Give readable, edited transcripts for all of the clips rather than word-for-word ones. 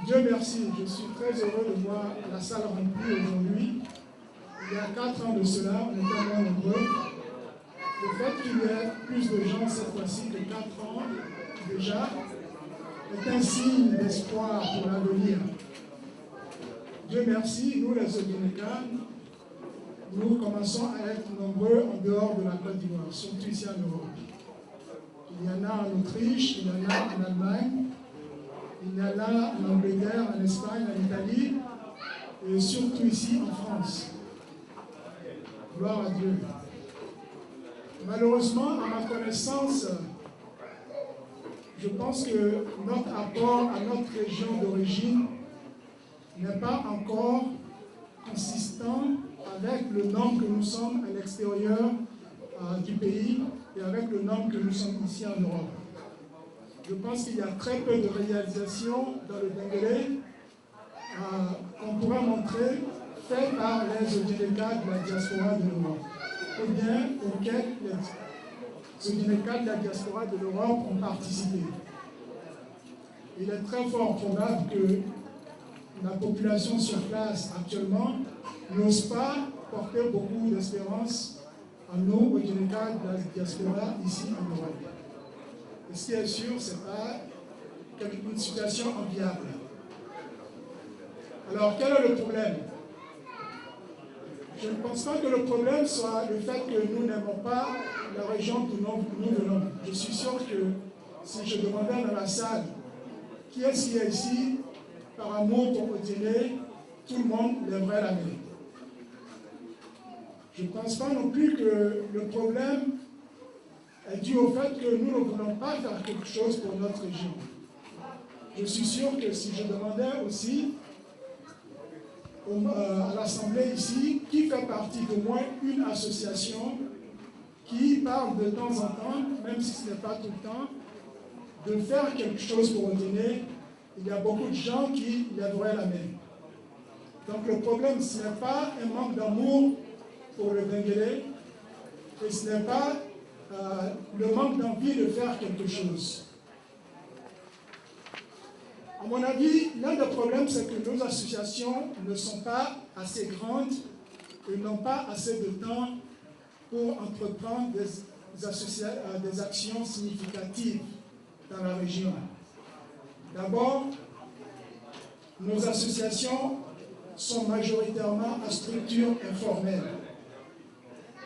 Dieu merci, je suis très heureux de voir la salle remplie aujourd'hui. Il y a 4 ans de cela, on était moins nombreux. Le fait qu'il y ait plus de gens cette fois-ci que 4 ans déjà est un signe d'espoir pour l'avenir. Dieu merci, nous les Odineka, nous commençons à être nombreux en dehors de la Côte d'Ivoire, surtout ici en Europe. Il y en a en Autriche, il y en a en Allemagne, il y en a en Angleterre, en Espagne, en Italie, et surtout ici en France. Gloire à Dieu. Malheureusement, à ma connaissance, je pense que notre apport à notre région d'origine n'est pas encore consistant avec le nombre que nous sommes à l'extérieur du pays et avec le nombre que nous sommes ici en Europe. Je pense qu'il y a très peu de réalisations dans le Benguélé qu'on pourra montrer faites par les Odineka de la diaspora de l'Europe, ou bien auxquels les Odineka de la diaspora de l'Europe ont participé. Il est très fort probable que la population sur place actuellement n'ose pas porter beaucoup d'espérance en nous, Odineka de la diaspora, ici en Europe. Et ce qui est sûr, ce n'est pas une situation enviable. Alors, quel est le problème? Je ne pense pas que le problème soit le fait que nous n'aimons pas la région d'où nous venons. Je suis sûr que si je demandais dans la salle qui est-ce qui est ici, par amour pour Odilé, tout le monde lèverait la main. Je ne pense pas non plus que le problème est dû au fait que nous ne voulons pas faire quelque chose pour notre région. Je suis sûr que si je demandais aussi à l'Assemblée ici, qui fait partie d'au moins une association qui parle de temps en temps, même si ce n'est pas tout le temps, de faire quelque chose pour Odilé, il y a beaucoup de gens qui lèveraient la main. Donc le problème, ce n'est pas un manque d'amour pour le Benguélé, et ce n'est pas le manque d'envie de faire quelque chose. À mon avis, l'un des problèmes, c'est que nos associations ne sont pas assez grandes et n'ont pas assez de temps pour entreprendre des actions significatives dans la région. D'abord, nos associations sont majoritairement à structure informelle.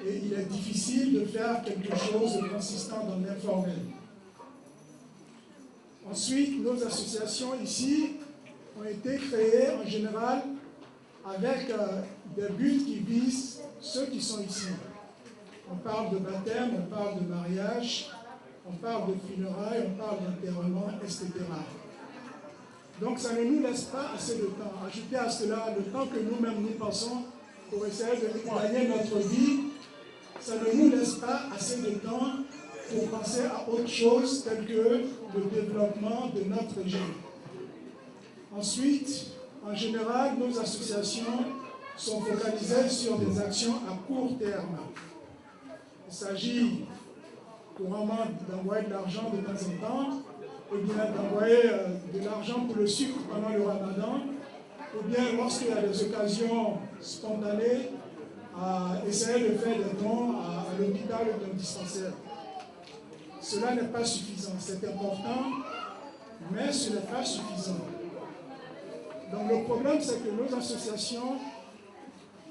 Et il est difficile de faire quelque chose de consistant dans l'informel. Ensuite, nos associations ici ont été créées en général avec des buts qui visent ceux qui sont ici. On parle de baptême, on parle de mariage, on parle de funérailles, on parle d'enterrement, etc. Donc ça ne nous laisse pas assez de temps. Ajoutez à cela le temps que nous-mêmes nous passons pour essayer de gagner notre vie, ça ne nous laisse pas assez de temps pour penser à autre chose tel que le développement de notre région. Ensuite, en général, nos associations sont focalisées sur des actions à court terme. Il s'agit couramment d'envoyer de l'argent de temps en temps, ou bien d'envoyer de l'argent pour le sucre pendant le ramadan, ou bien lorsqu'il y a des occasions spontanées, à essayer de faire des dons à l'hôpital ou dans le dispensaire. Cela n'est pas suffisant, c'est important, mais ce n'est pas suffisant. Donc le problème, c'est que nos associations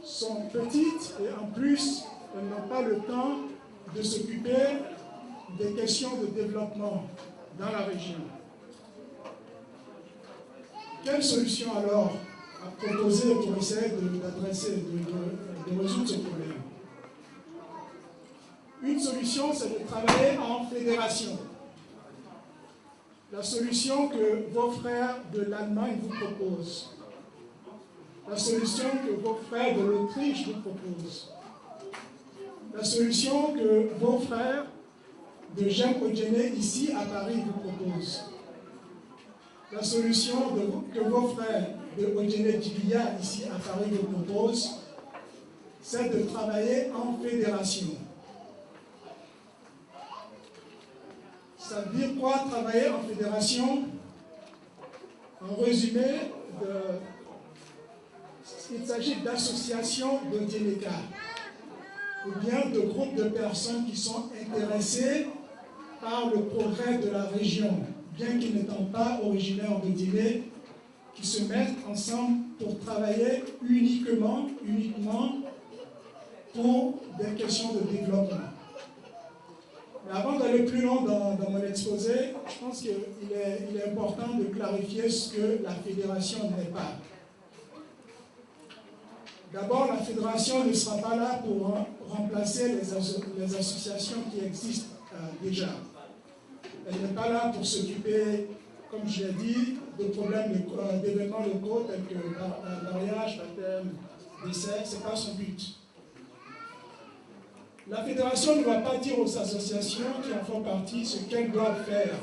sont petites et en plus, elles n'ont pas le temps de s'occuper des questions de développement dans la région. Quelle solution alors à proposer pour essayer de résoudre ce problème? Une solution, c'est de travailler en fédération. la solution que vos frères de l'Allemagne vous proposent, la solution que vos frères de l'Autriche vous proposent, la solution que vos frères de Jean Odjené ici à Paris vous proposent, la solution que vos frères de Odjené Djibiya ici à Paris vous proposent, c'est de travailler en fédération. Ça veut dire quoi, travailler en fédération? En résumé, il s'agit d'associations de Djeneka, ou bien de groupes de personnes qui sont intéressées par le progrès de la région, bien qu'ils n'étant pas originaires de Djéné, qui se mettent ensemble pour travailler uniquement pour des questions de développement. Mais avant d'aller plus loin dans mon exposé, je pense qu'il est important de clarifier ce que la fédération n'est pas. D'abord, la fédération ne sera pas là pour remplacer les associations qui existent déjà. Elle n'est pas là pour s'occuper, comme je l'ai dit, de problèmes d'événements locaux tels que mariage, baptême, décès. Ce n'est pas son but. La fédération ne va pas dire aux associations qui en font partie ce qu'elles doivent faire.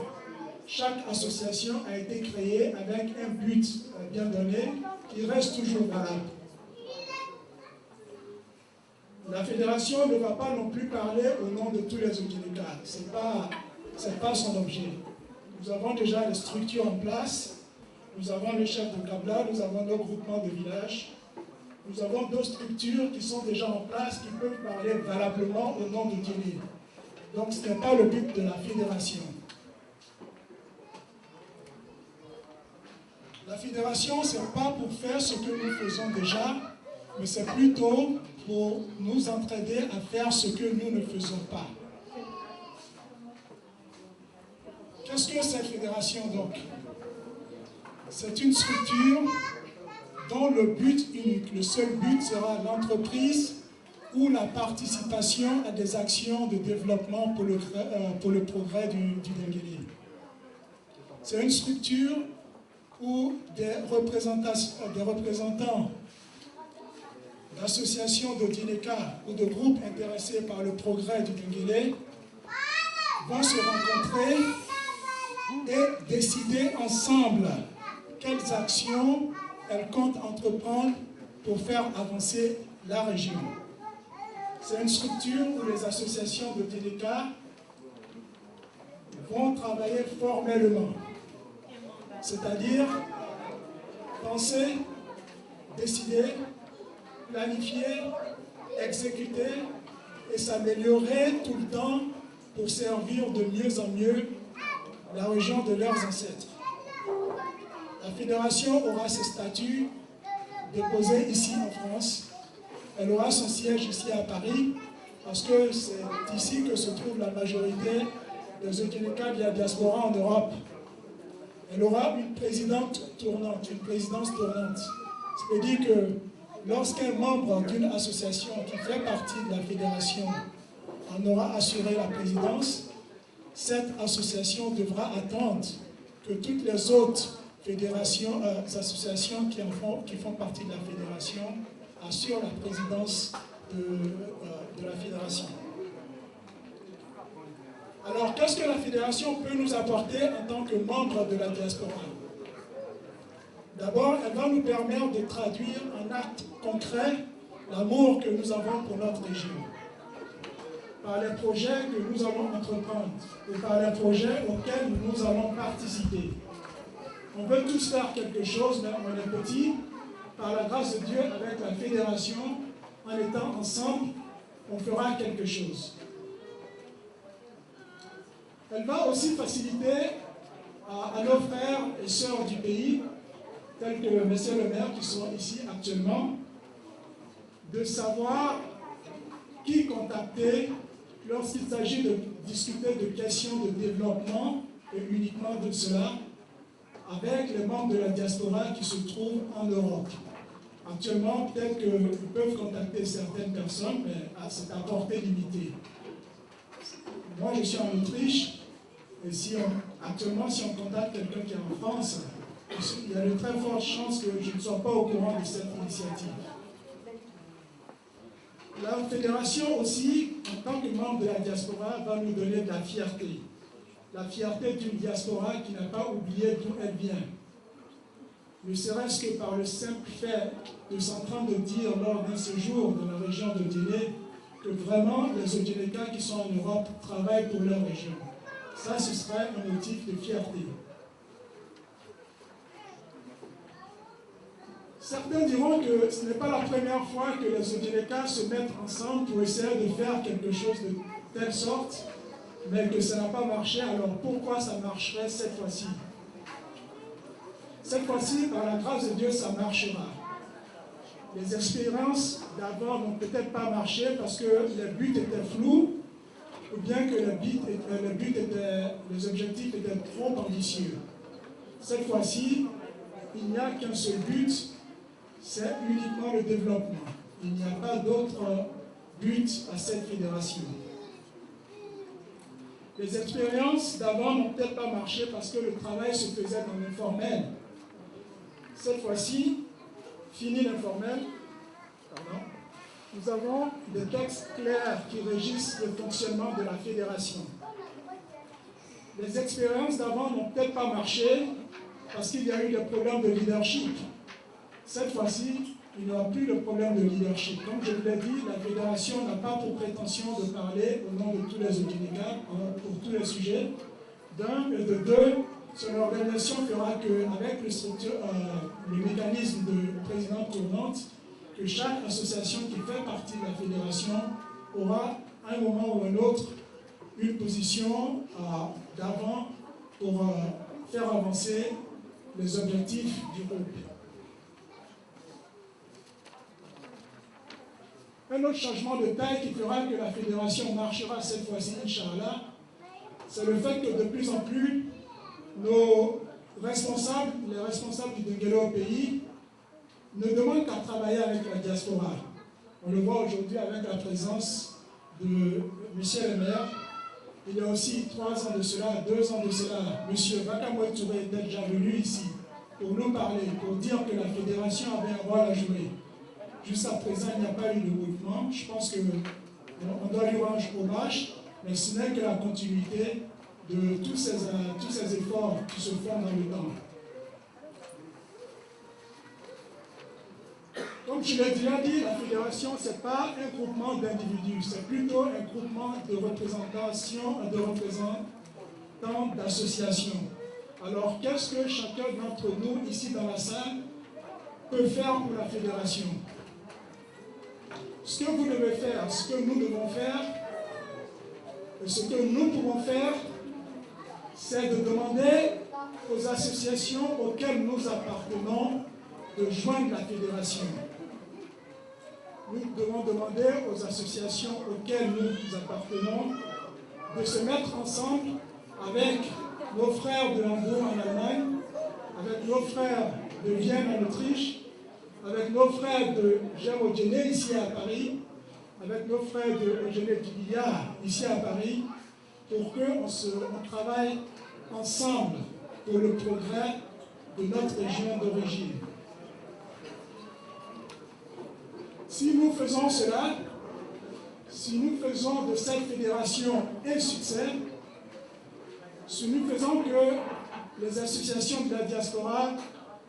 Chaque association a été créée avec un but bien donné qui reste toujours valable. La fédération ne va pas non plus parler au nom de tous les Okinawa. Ce n'est pas son objet. Nous avons déjà les structures en place. Nous avons le chef de Kabla, nous avons nos groupements de villages. Nous avons d'autres structures qui sont déjà en place, qui peuvent parler valablement au nom de Djéné. Donc ce n'est pas le but de la fédération. La fédération, ce n'est pas pour faire ce que nous faisons déjà, mais c'est plutôt pour nous entraider à faire ce que nous ne faisons pas. Qu'est-ce que cette fédération donc? C'est une structure dont le but unique, le seul but sera l'entreprise ou la participation à des actions de développement pour le progrès du Dengele. C'est une structure où des représentants d'associations de Djeneka ou de groupes intéressés par le progrès du Dengele vont se rencontrer et décider ensemble quelles actions elles comptent entreprendre pour faire avancer la région. C'est une structure où les associations de Djeneka vont travailler formellement, c'est-à-dire penser, décider, planifier, exécuter et s'améliorer tout le temps pour servir de mieux en mieux la région de leurs ancêtres. La fédération aura ses statuts déposés ici en France. Elle aura son siège ici à Paris, parce que c'est ici que se trouve la majorité des Okinawa de la diaspora en Europe. Elle aura une présidence tournante. Ça veut dire que lorsqu'un membre d'une association qui fait partie de la fédération en aura assuré la présidence, cette association devra attendre que toutes les autres associations qui font partie de la fédération assurent la présidence de la fédération. Alors, qu'est-ce que la fédération peut nous apporter en tant que membre de la diaspora? D'abord, elle va nous permettre de traduire en actes concrets l'amour que nous avons pour notre région, par les projets que nous allons entreprendre et par les projets auxquels nous allons participer. On veut tous faire quelque chose, mais on est petit. Par la grâce de Dieu, avec la fédération, en étant ensemble, on fera quelque chose. Elle va aussi faciliter à nos frères et sœurs du pays, tels que messieurs le maire qui sont ici actuellement, de savoir qui contacter lorsqu'il s'agit de discuter de questions de développement et uniquement de cela avec les membres de la diaspora qui se trouvent en Europe. Actuellement, peut-être qu'ils peuvent contacter certaines personnes, mais c'est à portée limitée. Moi, je suis en Autriche, et si Actuellement, si on contacte quelqu'un qui est en France, il y a de très fortes chances que je ne sois pas au courant de cette initiative. La fédération aussi, en tant que membre de la diaspora, va nous donner de la fierté. La fierté d'une diaspora qui n'a pas oublié d'où elle vient. Ne serait-ce que par le simple fait de s'entendre dire lors d'un séjour dans la région de Guinée que vraiment les Odjinékas qui sont en Europe travaillent pour leur région. Ça, ce serait un motif de fierté. Certains diront que ce n'est pas la première fois que les Odjinékas se mettent ensemble pour essayer de faire quelque chose de telle sorte, mais que ça n'a pas marché. Alors pourquoi ça marcherait cette fois-ci? Cette fois-ci, par la grâce de Dieu, ça marchera. Les expériences d'avant n'ont peut-être pas marché parce que les buts étaient flous, ou bien que les objectifs étaient trop ambitieux. Cette fois-ci, il n'y a qu'un seul but, c'est uniquement le développement. Il n'y a pas d'autre but à cette fédération. Les expériences d'avant n'ont peut-être pas marché parce que le travail se faisait dans l'informel. Cette fois-ci, fini l'informel, nous avons des textes clairs qui régissent le fonctionnement de la fédération. Les expériences d'avant n'ont peut-être pas marché parce qu'il y a eu des problèmes de leadership. Cette fois-ci, il n'y aura plus de problème de leadership. Comme je vous l'ai dit, la fédération n'a pas pour prétention de parler au nom de tous les Odjinékas pour tous les sujets. D'un et de deux, son organisation fera qu'avec le mécanisme de présidente tournante, que chaque association qui fait partie de la fédération aura, à un moment ou un autre, une position d'avant pour faire avancer les objectifs du groupe. Un autre changement de taille qui fera que la fédération marchera cette fois-ci, Inch'Allah, c'est le fait que de plus en plus, nos responsables, les responsables du Denguélé au pays, ne demandent qu'à travailler avec la diaspora. On le voit aujourd'hui avec la présence de M. le maire. Il y a aussi 3 ans de cela, 2 ans de cela, M. Bakamoy Touré était déjà venu ici pour nous parler, pour dire que la fédération avait un rôle à jouer. Jusqu'à présent, il n'y a pas eu de mouvement. Je pense qu'on doit lui rendre hommage, mais ce n'est que la continuité de tous ces efforts qui se font dans le temps. Comme je l'ai déjà dit, la fédération, ce n'est pas un groupement d'individus, c'est plutôt un groupement de représentants d'associations. Alors, qu'est-ce que chacun d'entre nous, ici dans la salle, peut faire pour la fédération? Ce que vous devez faire, ce que nous devons faire, et ce que nous pouvons faire, c'est de demander aux associations auxquelles nous appartenons de joindre la fédération. Nous devons demander aux associations auxquelles nous appartenons de se mettre ensemble avec nos frères de Hambourg en Allemagne, avec nos frères de Vienne en Autriche, avec nos frères de Jérodjéné ici à Paris, avec nos frères de Eugénie Tibillard ici à Paris, pour qu'on travaille ensemble pour le progrès de notre région d'origine. Si nous faisons cela, si nous faisons de cette fédération un succès, si nous faisons que les associations de la diaspora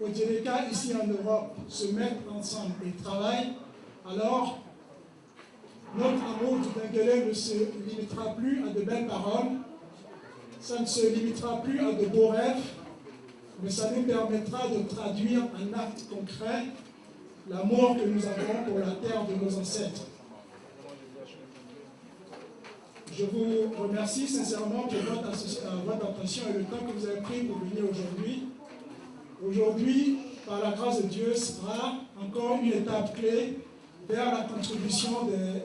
Odjinékas ici en Europe se mettent ensemble et travaillent, alors notre amour du Denguélé ne se limitera plus à de belles paroles, ça ne se limitera plus à de beaux rêves, mais ça nous permettra de traduire en acte concret l'amour que nous avons pour la terre de nos ancêtres. Je vous remercie sincèrement pour votre attention et le temps que vous avez pris pour venir aujourd'hui. Aujourd'hui, par la grâce de Dieu, sera encore une étape clé vers la contribution des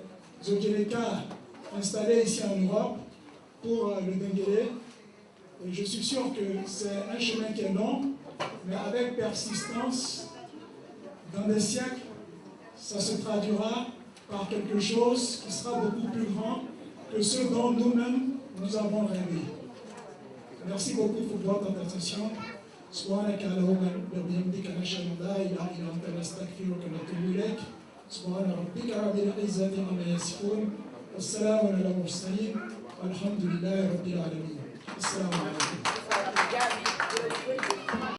Odjinékas installés ici en Europe pour le Denguélé. Et je suis sûr que c'est un chemin qui est long, mais avec persistance, dans des siècles, ça se traduira par quelque chose qui sera beaucoup plus grand que ce dont nous-mêmes nous avons rêvé. Merci beaucoup pour votre attention. سبحانك اللهم وبحمدك نشهد ان لا اله الا انت نستغفرك ونتوب اليك سبحان ربك رب العزه عما يصفون والسلام على المرسلين والحمد لله رب العالمين السلام عليكم